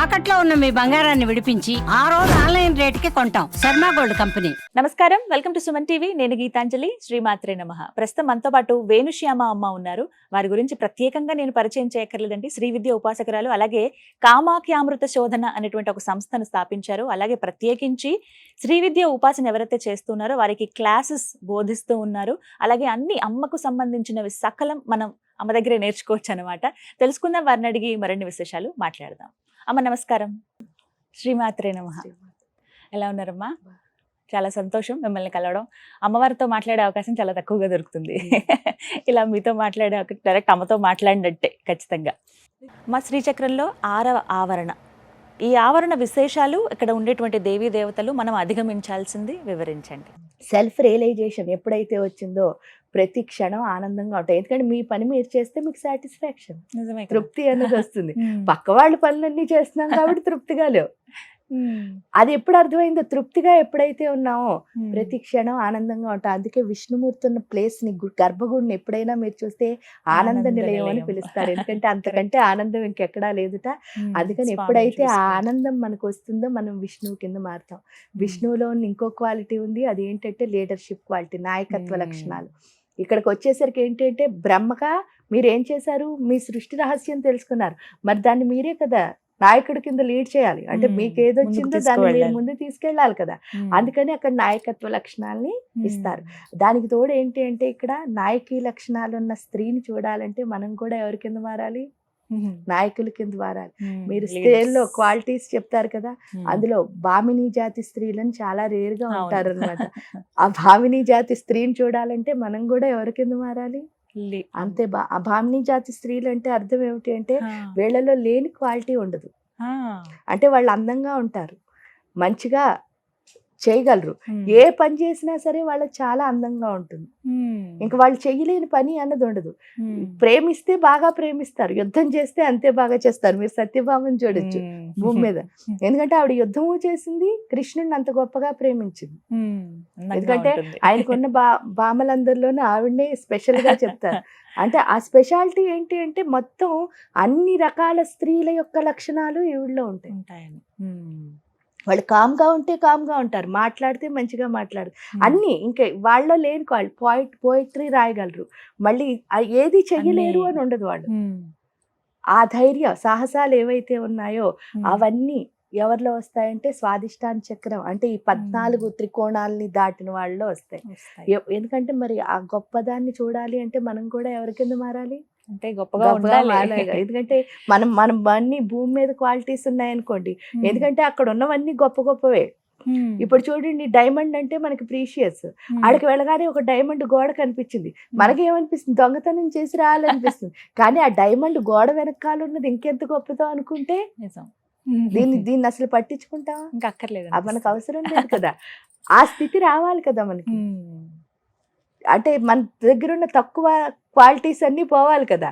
తాకట్లో ఉన్న మీ బంగారాన్ని విడిపించి ఆ రోజు ఆన్లైన్ రేటుకి కొంటాం. Sharma gold company. నమస్కారం, వెల్కమ్ టు సుమన్ టీవీ. నేను గీతాంజలి. శ్రీమాత్రే నమః. ప్రస్తుతం మనతో పాటు వేణుశ్యామ అమ్మ ఉన్నారు. వారి గురించి ప్రత్యేకంగా నేను పరిచయం చేయక్కర్లేదండి. శ్రీ విద్య ఉపాసకురాలు, అలాగే కామాఖ్యామృత శోధన అనేటువంటి ఒక సంస్థను స్థాపించారు. అలాగే ప్రత్యేకించి శ్రీ విద్య ఉపాసన ఎవరైతే చేస్తున్నారో వారికి క్లాసెస్ బోధిస్తూ ఉన్నారు. అలాగే అన్ని అమ్మకు సంబంధించినవి సకలం మనం అమ్మ దగ్గరే నేర్చుకోవచ్చు అనమాట. తెలుసుకుందాం, వారిని అడిగి మరిన్ని విశేషాలు మాట్లాడదాం. అమ్మ నమస్కారం. శ్రీమాత్రే నమః. ఎలా ఉన్నారమ్మా? చాలా సంతోషం మిమ్మల్ని కలవడం. అమ్మవారితో మాట్లాడే అవకాశం చాలా తక్కువగా దొరుకుతుంది. ఇలా మీతో మాట్లాడే డైరెక్ట్ అమ్మతో మాట్లాడినట్టే ఖచ్చితంగా. మా శ్రీచక్రంలో 6వ ఆవరణ, ఈ ఆవరణ విశేషాలు, ఇక్కడ ఉండేటువంటి దేవీ దేవతలు మనం అధిగమించాల్సింది వివరించండి. సెల్ఫ్ రియలైజేషన్ ఎప్పుడైతే వచ్చిందో ప్రతి క్షణం ఆనందంగా ఉంటాయి. ఎందుకంటే మీ పని మీరు చేస్తే మీకు సాటిస్ఫాక్షన్, నిజమే, తృప్తి అనేది వస్తుంది. పక్క వాళ్ళ పనులన్నీ చేస్తున్నాం కాబట్టి తృప్తిగా లేవు. అది ఎప్పుడు అర్థమైందో, తృప్తిగా ఎప్పుడైతే ఉన్నామో ప్రతి క్షణం ఆనందంగా ఉంటాం. అందుకే విష్ణుమూర్తి ఉన్న ప్లేస్ ని, గర్భగుడిని ఎప్పుడైనా మీరు చూస్తే ఆనంద నిలయం అని పిలుస్తారు. ఎందుకంటే అంతకంటే ఆనందం ఇంకెక్కడా లేదుట. అందుకని ఎప్పుడైతే ఆ ఆనందం మనకు వస్తుందో మనం విష్ణువు కింద మారుతాం. విష్ణువులో ఇంకో క్వాలిటీ ఉంది, అది ఏంటంటే లీడర్షిప్ క్వాలిటీ, నాయకత్వ లక్షణాలు. ఇక్కడికి వచ్చేసరికి ఏంటంటే బ్రహ్మగా మీరు ఏం చేశారు, మీ సృష్టి రహస్యం తెలుసుకున్నారు. మరి దాన్ని మీరే కదా నాయకుడి కింద లీడ్ చేయాలి. అంటే మీకు ఏదొచ్చిందో దాన్ని మీరు ముందు తీసుకెళ్ళాలి కదా. అందుకని అక్కడ నాయకత్వ లక్షణాలని ఇస్తారు. దానికి తోడు ఏంటి అంటే, ఇక్కడ నాయకీ లక్షణాలు ఉన్న స్త్రీని చూడాలంటే మనం కూడా ఎవరి కింద మారాలి, నాయకుల కింద మారాలి. మీరు స్త్రీల్లో క్వాలిటీస్ చెప్తారు కదా, అందులో భామిని జాతి స్త్రీలను చాలా రేర్ గా ఉంటారు అనమాట. ఆ భామిని జాతి స్త్రీని చూడాలంటే మనం కూడా ఎవరి కింద మారాలి అంతే. ఆ భామిని జాతి స్త్రీలు అంటే అర్థం ఏమిటి అంటే, వీళ్ళలో లేని క్వాలిటీ ఉండదు. అంటే వాళ్ళు అందంగా ఉంటారు, మంచిగా చేయగలరు, ఏ పని చేసినా సరే వాళ్ళకి చాలా అందంగా ఉంటుంది. ఇంకా వాళ్ళు చేయలేని పని అన్నది ఉండదు. ప్రేమిస్తే బాగా ప్రేమిస్తారు, యుద్ధం చేస్తే అంతే బాగా చేస్తారు. మీరు సత్యభామని చూడొచ్చు భూమి మీద. ఎందుకంటే ఆవిడ యుద్ధము చేసింది, కృష్ణుడిని అంత గొప్పగా ప్రేమించింది. ఎందుకంటే ఆయనకున్న భామలందరిలోనూ ఆవిడనే స్పెషల్ గా చెప్తారు. అంటే ఆ స్పెషాలిటీ ఏంటి అంటే, మొత్తం అన్ని రకాల స్త్రీల యొక్క లక్షణాలు ఈవిడలో ఉంటాయి. వాళ్ళు కామ్గా ఉంటే కామ్గా ఉంటారు, మాట్లాడితే మంచిగా మాట్లాడతారు, అన్ని ఇంకా వాళ్ళలో లేని వాళ్ళు పోయిటరీ రాయగలరు, మళ్ళీ ఏది చెయ్యలేరు అని ఉండదు వాళ్ళు. ఆ ధైర్య సాహసాలు ఏవైతే ఉన్నాయో అవన్నీ ఎవరిలో వస్తాయంటే స్వాదిష్టాన చక్రం, అంటే ఈ 14 త్రికోణాలని దాటిన వాళ్ళలో వస్తాయి. ఎందుకంటే మరి ఆ గొప్పదాన్ని చూడాలి అంటే మనం కూడా ఎవరి కింద మారాలి అంటే గొప్పగా ఉండాలి. ఎందుకంటే మనం అన్ని భూమి మీద క్వాలిటీస్ ఉన్నాయనుకోండి, ఎందుకంటే అక్కడ ఉన్నవన్నీ గొప్ప గొప్పవే. ఇప్పుడు చూడండి, డైమండ్ అంటే మనకి ప్రీషియస్. ఆడికి వెళ్ళగానే ఒక డైమండ్ గోడ కనిపించింది, మనకి ఏమనిపిస్తుంది, దొంగతనం చేసి రావాలనిపిస్తుంది. కానీ ఆ డైమండ్ గోడ వెనకాల ఉన్నది ఇంకెంత గొప్పదో అనుకుంటే దీన్ని అసలు పట్టించుకుంటావా? ఇంకా అక్కర్లేదు, అది మనకు అవసరం లేదు కదా. ఆ స్థితి రావాలి కదా మనకి. అంటే మన దగ్గర ఉన్న తక్కువ క్వాలిటీస్ అన్ని పోవాలి కదా.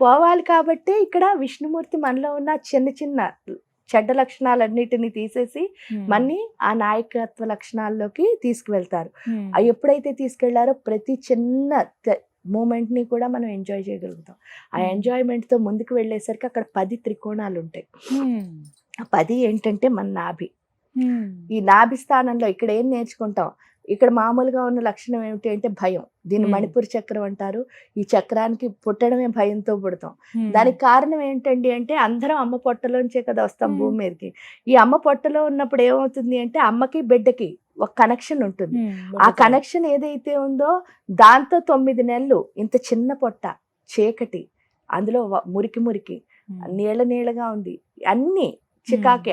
పోవాలి కాబట్టి ఇక్కడ విష్ణుమూర్తి మనలో ఉన్న చిన్న చిన్న చెడ్డ లక్షణాలన్నిటిని తీసేసి మన్ని ఆ నాయకత్వ లక్షణాల్లోకి తీసుకువెళ్తారు. ఎప్పుడైతే తీసుకెళ్లారో ప్రతి చిన్న మూమెంట్ ని కూడా మనం ఎంజాయ్ చేయగలుగుతాం. ఆ ఎంజాయ్మెంట్ తో ముందుకు వెళ్ళేసరికి అక్కడ 10 త్రికోణాలు ఉంటాయి. ఆ 10 ఏంటంటే మన నాభి. ఈ నాభి స్థానంలో ఇక్కడ ఏం నేర్చుకుంటాం, ఇక్కడ మామూలుగా ఉన్న లక్షణం ఏమిటి అంటే భయం. దీన్ని మణిపూర్ చక్రం అంటారు. ఈ చక్రానికి పుట్టడమే భయంతో పుడతాం. దానికి కారణం ఏంటండి అంటే, అందరం అమ్మ పొట్టలోంచే కదా వస్తాం భూమి మీదకి. ఈ అమ్మ పొట్టలో ఉన్నప్పుడు ఏమవుతుంది అంటే, అమ్మకి బిడ్డకి ఒక కనెక్షన్ ఉంటుంది. ఆ కనెక్షన్ ఏదైతే ఉందో దాంతో 9 నెలలు ఇంత చిన్న పొట్ట, చీకటి, అందులో మురికి నీళ్ళగా ఉంది, అన్ని చికాకే.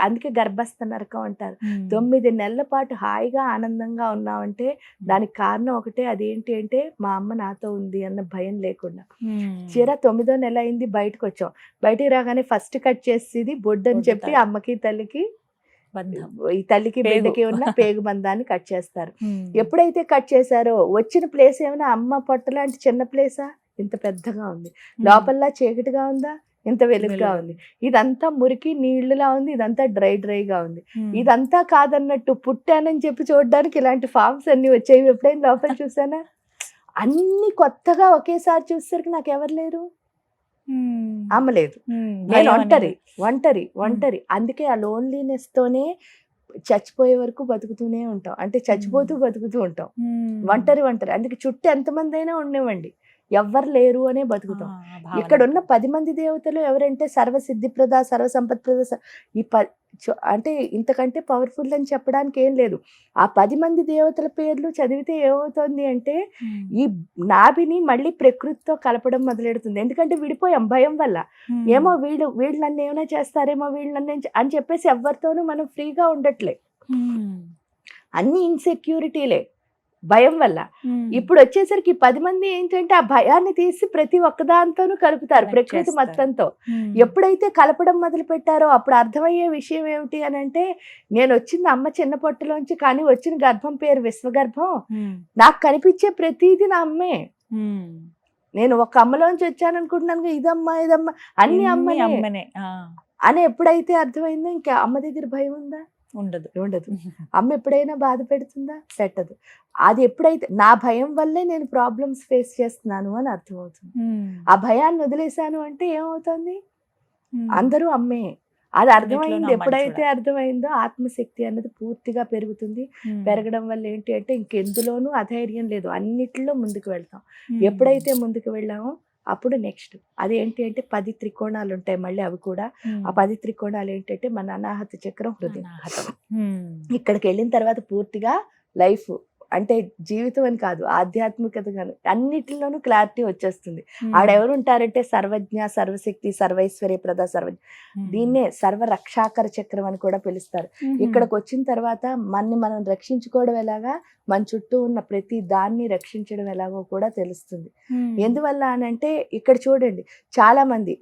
అందుకే గర్భస్థ నరకం అంటారు. 9 నెలల పాటు హాయిగా ఆనందంగా ఉన్నామంటే దానికి కారణం ఒకటే, అదేంటి అంటే మా అమ్మ నాతో ఉంది అన్న భయం లేకుండా. 9వ నెల అయింది, బయటకు వచ్చాం. బయటికి రాగానే ఫస్ట్ కట్ చేసేది బొడ్డు అని చెప్పి అమ్మకి తల్లికి, ఈ తల్లికి బిడ్డకి ఉన్న పేగు బంధాన్ని కట్ చేస్తారు. ఎప్పుడైతే కట్ చేశారో వచ్చిన ప్లేస్ ఏమైనా అమ్మ పొట్ట లాంటి చిన్న ప్లేసా? ఇంత పెద్దగా ఉంది. లోపల చీకటిగా ఉందా? ఇంత వెలుగుగా ఉంది. ఇదంతా మురికి నీళ్లులా ఉంది, ఇదంతా డ్రైగా ఉంది. ఇదంతా కాదన్నట్టు పుట్టానని చెప్పి చూడడానికి ఇలాంటి ఫార్మ్స్ అన్ని వచ్చాయి. ఎప్పుడైనా లోపల చూసానా? అన్ని కొత్తగా ఒకేసారి చూసేసరికి నాకు ఎవరు లేరు. అమ్మ లేదు, నేను ఒంటరి. అందుకే ఆ లోన్లీనెస్ తోనే చచ్చిపోయే వరకు బతుకుతూనే ఉంటాం, అంటే చచ్చిపోతూ బతుకుతూ ఉంటాం. ఒంటరి అందుకే చుట్టూ ఎంతమంది అయినా ఉండేవండి, ఎవ్వరు లేరు అనే బతుకుతాం. ఇక్కడ ఉన్న 10 మంది దేవతలు ఎవరంటే సర్వసిద్ధిప్రద, సర్వసంపత్ప్రద, ఈ అంటే ఇంతకంటే పవర్ఫుల్ అని చెప్పడానికి ఏం లేదు. ఆ 10 మంది దేవతల పేర్లు చదివితే ఏమవుతుంది అంటే ఈ నాభిని మళ్ళీ ప్రకృతితో కలపడం మొదలెడుతుంది. ఎందుకంటే విడిపోయాం భయం వల్ల. ఏమో వీళ్ళు నన్ను ఏమైనా చేస్తారేమో, వీళ్ళు నన్ను అని చెప్పేసి ఎవరితోనూ మనం ఫ్రీగా ఉండట్లే, అన్ని ఇన్సెక్యూరిటీలే భయం వల్ల. ఇప్పుడు వచ్చేసరికి 10 మంది ఏంటంటే ఆ భయాన్ని తీసి ప్రతి ఒక్కదాంతోనూ కలుపుతారు ప్రకృతి మొత్తంతో. ఎప్పుడైతే కలపడం మొదలు పెట్టారో అప్పుడు అర్థమయ్యే విషయం ఏమిటి అని అంటే, నేను వచ్చింది అమ్మ చిన్న పొట్టలోంచి, కానీ వచ్చిన గర్భం పేరు విశ్వగర్భం. నాకు కనిపించే ప్రతిదీ నా అమ్మే. నేను ఒక అమ్మలోంచి వచ్చాను అనుకుంటున్నాను, ఇదమ్మా అన్ని అమ్మనే అని ఎప్పుడైతే అర్థమైందో ఇంకా అమ్మ దగ్గర భయం ఉందా? ఉండదు. అమ్మ ఎప్పుడైనా బాధ పెడుతుందా? పెట్టదు. అది ఎప్పుడైతే నా భయం వల్లే నేను ప్రాబ్లమ్స్ ఫేస్ చేస్తున్నాను అని అర్థమవుతుంది. ఆ భయాన్ని వదిలేశాను అంటే ఏమవుతుంది, అందరూ అమ్మే. అది అర్థమైంది. ఎప్పుడైతే అర్థమైందో ఆత్మశక్తి అన్నది పూర్తిగా పెరుగుతుంది. పెరగడం వల్ల ఏంటి అంటే ఇంకెందులోనూ అధైర్యం లేదు, అన్నిటిలో ముందుకు వెళ్తాం. ఎప్పుడైతే ముందుకు వెళ్ళామో అప్పుడు నెక్స్ట్ అదేంటి అంటే 10 త్రికోణాలు ఉంటాయి మళ్ళీ. అవి కూడా ఆ 10 త్రికోణాలు ఏంటంటే మన అనాహత చక్రం, హృదయం. ఇక్కడికి వెళ్ళిన తర్వాత పూర్తిగా లైఫ్ అంటే జీవితం అని కాదు, ఆధ్యాత్మికత కానీ అన్నిటిలోనూ క్లారిటీ వచ్చేస్తుంది. ఆడెవరు ఉంటారంటే సర్వజ్ఞ, సర్వశక్తి, సర్వైశ్వర్య ప్రద, సర్వజ్ఞ. దీన్నే సర్వరక్షాకర చక్రం అని కూడా పిలుస్తారు. ఇక్కడికి వచ్చిన తర్వాత మనం రక్షించుకోవడం ఎలాగా, మన చుట్టూ ఉన్న ప్రతి దాన్ని రక్షించడం ఎలాగో కూడా తెలుస్తుంది. ఎందువల్ల అని అంటే ఇక్కడ చూడండి, చాలా మంది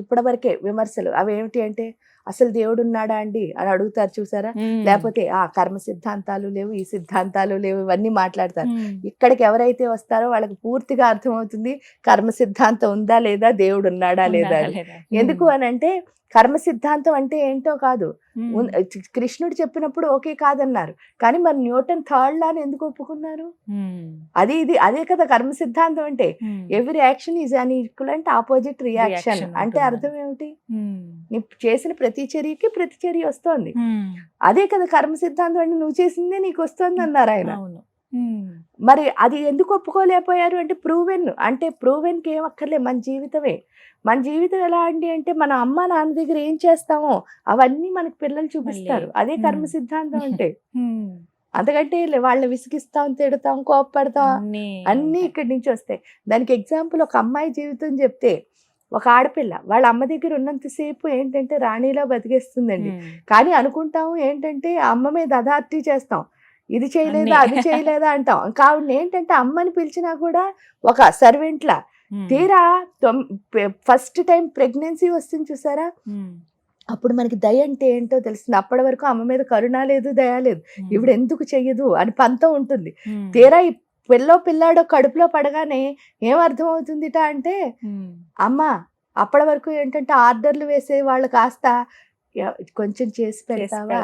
ఇప్పటివరకే విమర్శలు అవి ఏమిటి అంటే, అసలు దేవుడు ఉన్నాడా అండి అని అడుగుతారు చూసారా, లేకపోతే ఆ కర్మ సిద్ధాంతాలు లేవు, ఈ సిద్ధాంతాలు లేవు, ఇవన్నీ మాట్లాడతారు. ఇక్కడికి ఎవరైతే వస్తారో వాళ్ళకి పూర్తిగా అర్థమవుతుంది కర్మ సిద్ధాంతం ఉందా లేదా, దేవుడు ఉన్నాడా లేదా అని. ఎందుకు అని అంటే కర్మ సిద్ధాంతం అంటే ఏంటో కాదు, కృష్ణుడు చెప్పినప్పుడు ఓకే కాదన్నారు, కానీ మరి న్యూటన్ థర్డ్ లా ఎందుకు ఒప్పుకున్నారు? అదే కదా కర్మ సిద్ధాంతం అంటే. Every action is an equivalent opposite reaction అంటే అర్థం ఏమిటి, నీ చేసిన ప్రతి చర్యకి ప్రతి చర్య వస్తోంది. అదే కదా కర్మ సిద్ధాంతం అంటే, నువ్వు చేసిందే నీకు వస్తుంది అన్నారు ఆయన. మరి అది ఎందుకు ఒప్పుకోలేకపోయారు అంటే ప్రూవెన్కి ఏం అక్కర్లే, మన జీవితం ఎలా అండి అంటే మన అమ్మ నాన్న దగ్గర ఏం చేస్తామో అవన్నీ మనకి పిల్లలు చూపిస్తారు. అదే కర్మ సిద్ధాంతం అంటే. అంతకంటే వాళ్ళని విసిగిస్తాం, తిడతాం, కోపపడతాం, అన్నీ ఇక్కడి నుంచి వస్తాయి. దానికి ఎగ్జాంపుల్ ఒక అమ్మాయి జీవితం చెప్తే, ఒక ఆడపిల్ల వాళ్ళ అమ్మ దగ్గర ఉన్నంతసేపు ఏంటంటే రాణిలా బతికేస్తుందండి. కానీ అనుకుంటాము ఏంటంటే అమ్మ మీద అథారిటీ చేస్తాం, ఇది చేయలేదా అది చేయలేదా అంటాం. కావున ఏంటంటే అమ్మని పిలిచినా కూడా ఒక సర్వెంట్లా. తీరా ఫస్ట్ టైం ప్రెగ్నెన్సీ వస్తుంది చూసారా, అప్పుడు మనకి దయ అంటే ఏంటో తెలుస్తుంది. అప్పటి వరకు అమ్మ మీద కరుణ లేదు, దయ లేదు, ఇప్పుడు ఎందుకు చెయ్యదు అని పంతం ఉంటుంది. తీరా ఈ పిల్లాడో కడుపులో పడగానే ఏం అర్థం అవుతుందిట అంటే, అమ్మ అప్పటి వరకు ఏంటంటే ఆర్డర్లు వేసే వాళ్ళు కాస్త కొంచెం చేసి పెడతావా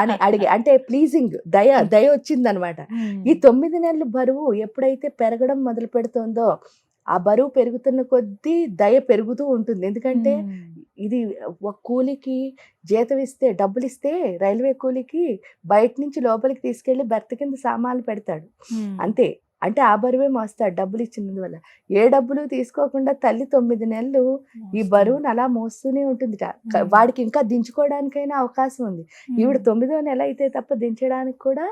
అని అడిగి, అంటే ప్లీజింగ్ దయ వచ్చిందనమాట. ఈ 9 నెలలు బరువు ఎప్పుడైతే పెరగడం మొదలు పెడుతుందో ఆ బరువు పెరుగుతున్న కొద్దీ దయ పెరుగుతూ ఉంటుంది. ఎందుకంటే ఇది ఒక కూలికి జీతం ఇస్తే, డబ్బులు ఇస్తే రైల్వే కూలికి బయట నుంచి లోపలికి తీసుకెళ్లి బెర్త్ కింద సామాన్లు పెడతాడు అంతే. అంటే ఆ బరువే మోస్తాడు డబ్బులు ఇచ్చినందువల్ల. ఏ డబ్బులు తీసుకోకుండా తల్లి 9 నెలలు ఈ బరువును అలా మోస్తూనే ఉంటుందిట. వాడికి ఇంకా దించుకోవడానికైనా అవకాశం ఉంది. ఈవిడ 9వ నెల అయితే తప్ప దించడానికి కూడా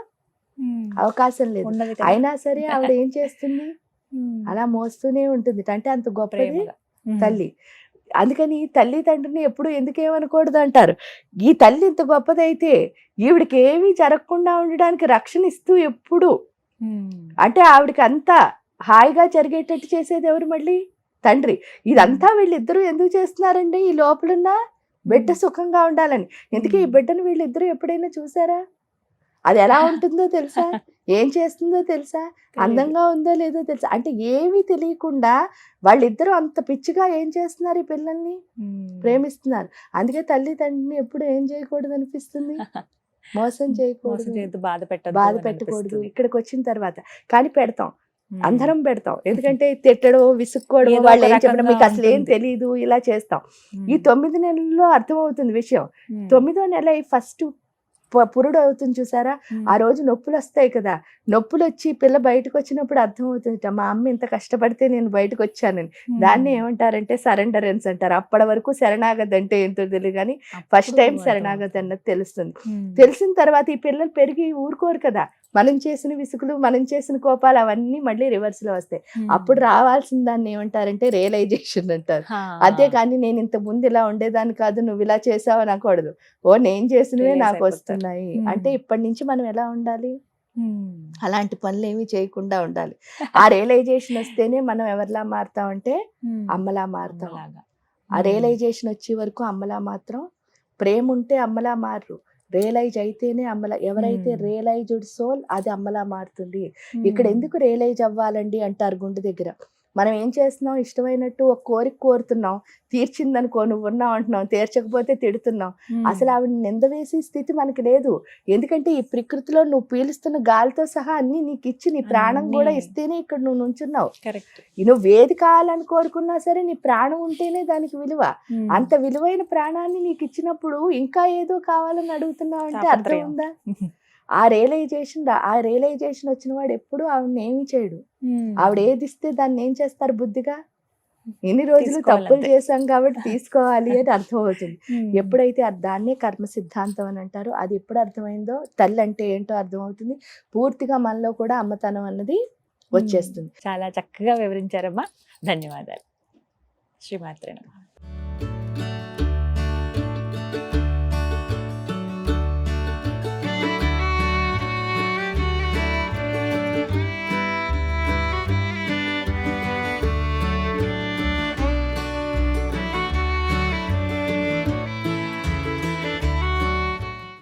అవకాశం లేదు. అయినా సరే ఆవిడ ఏం చేస్తుంది, అలా మోస్తూనే ఉంటుంది. అంటే అంత గొప్పది తల్లి. అందుకని తల్లి తండ్రిని ఎప్పుడు ఎందుకేమనకూడదు అంటారు. ఈ తల్లి ఇంత గొప్పదైతే ఈవిడికి ఏమీ జరగకుండా ఉండడానికి రక్షణ ఇస్తూ ఎప్పుడు, అంటే ఆవిడకి అంతా హాయిగా జరిగేటట్టు చేసేది ఎవరు, మళ్ళీ తండ్రి. ఇదంతా వీళ్ళిద్దరూ ఎందుకు చేస్తున్నారండి, ఈ లోపలున్న బిడ్డ సుఖంగా ఉండాలని. ఎందుకే ఈ బిడ్డను వీళ్ళిద్దరూ ఎప్పుడైనా చూసారా, అది ఎలా ఉంటుందో తెలుసా, ఏం చేస్తుందో తెలుసా, అందంగా ఉందో లేదో తెలుసా, అంటే ఏమీ తెలియకుండా వాళ్ళిద్దరూ అంత పిచ్చిగా ఏం చేస్తున్నారు, ఈ పిల్లల్ని ప్రేమిస్తున్నారు. అందుకే తల్లి తండ్రిని ఎప్పుడు ఏం చేయకూడదు అనిపిస్తుంది, మోసం చేయకూడదు, బాధ పెట్టకూడదు ఇక్కడికి వచ్చిన తర్వాత. కానీ పెడతాం. అందరం పెడతాం. ఎందుకంటే తిట్టడం, విసుక్కోవడం, ఏదో వాళ్ళు ఒక ఏం చెప్పినా రకంగా మీకు అసలు ఏం ఉంటుంది. తెలీదు ఇలా చేస్తాం. ఈ 9 నెలల్లో అర్థమవుతుంది విషయం. 9వ నెల ఫస్ట్ పురుడు అవుతుంది చూసారా, ఆ రోజు నొప్పులు వస్తాయి కదా, నొప్పులు వచ్చి పిల్ల బయటకు వచ్చినప్పుడు అర్థమవుతుంది మా అమ్మ ఇంత కష్టపడితే నేను బయటకు వచ్చానని. దాన్ని ఏమంటారంటే సరెండరెన్స్ అంటారు. అప్పటి వరకు శరణాగతి అంటే ఏంటో తెలియదు కానీ ఫస్ట్ టైం శరణాగతి అన్నది తెలుస్తుంది. తెలిసిన తర్వాత ఈ పిల్లలు పెరిగి ఊరుకోరు కదా, మనం చేసిన విసుగులు, మనం చేసిన కోపాలు అవన్నీ మళ్ళీ రివర్స్ లో వస్తాయి. అప్పుడు రావాల్సిన దాన్ని ఏమంటారంటే రియలైజేషన్ అంటారు. అంతేకాని నేను ఇంత ముందు ఇలా ఉండేదాన్ని కాదు, నువ్వు ఇలా చేసావు అనకూడదు. ఓ నేను చేసినవే నాకు వస్తున్నాయి అంటే ఇప్పటి నుంచి మనం ఎలా ఉండాలి, అలాంటి పనులు ఏమి చేయకుండా ఉండాలి. ఆ రియలైజేషన్ వస్తేనే మనం ఎవరిలా మారుతామంటే అమ్మలా మారుతాం. ఆ రియలైజేషన్ వచ్చే వరకు అమ్మలా మాత్రం, ప్రేమ ఉంటే అమ్మలా మారు, రియలైజ్ అయితేనే అమ్మలా. ఎవరైతే రియలైజ్డ్ సోల్ అది అమ్మలా మారుతుంది. ఇక్కడ ఎందుకు రియలైజ్ అవ్వాలండి అంటారు గుండె దగ్గర. మనం ఏం చేస్తున్నాం, ఇష్టమైనట్టు ఒక కోరిక కోరుతున్నాం, తీర్చిందనుకో నువ్వు ఉన్నావు అంటున్నాం, తీర్చకపోతే తిడుతున్నాం. అసలు ఆవిడ నింద వేసే స్థితి మనకి లేదు. ఎందుకంటే ఈ ప్రకృతిలో నువ్వు పీలుస్తున్న గాలితో సహా అన్ని నీకు ఇచ్చి నీ ప్రాణం కూడా ఇస్తేనే ఇక్కడ నువ్వు నుంచున్నావు. నువ్వు ఏది కావాలని కోరుకున్నా సరే నీ ప్రాణం ఉంటేనే దానికి విలువ. అంత విలువైన ప్రాణాన్ని నీకు ఇచ్చినప్పుడు ఇంకా ఏదో కావాలని అడుగుతున్నావు అంటే అర్థం ఉందా? ఆ రియలైజేషన్ వచ్చిన వాడు ఎప్పుడు ఆవిడని ఏమి చేయడు. ఆవిడ ఏది ఇస్తే దాన్ని ఏం చేస్తారు బుద్ధిగా, ఎన్ని రోజులు తప్పులు చేశాం కాబట్టి తీసుకోవాలి అని అర్థం అవుతుంది. ఎప్పుడైతే దాన్నే కర్మ సిద్ధాంతం అని అంటారో అది ఎప్పుడు అర్థమైందో తల్లి అంటే ఏంటో అర్థమవుతుంది. పూర్తిగా మనలో కూడా అమ్మతనం అన్నది వచ్చేస్తుంది. చాలా చక్కగా వివరించారమ్మా, ధన్యవాదాలు. శ్రీమాత్రే నమః.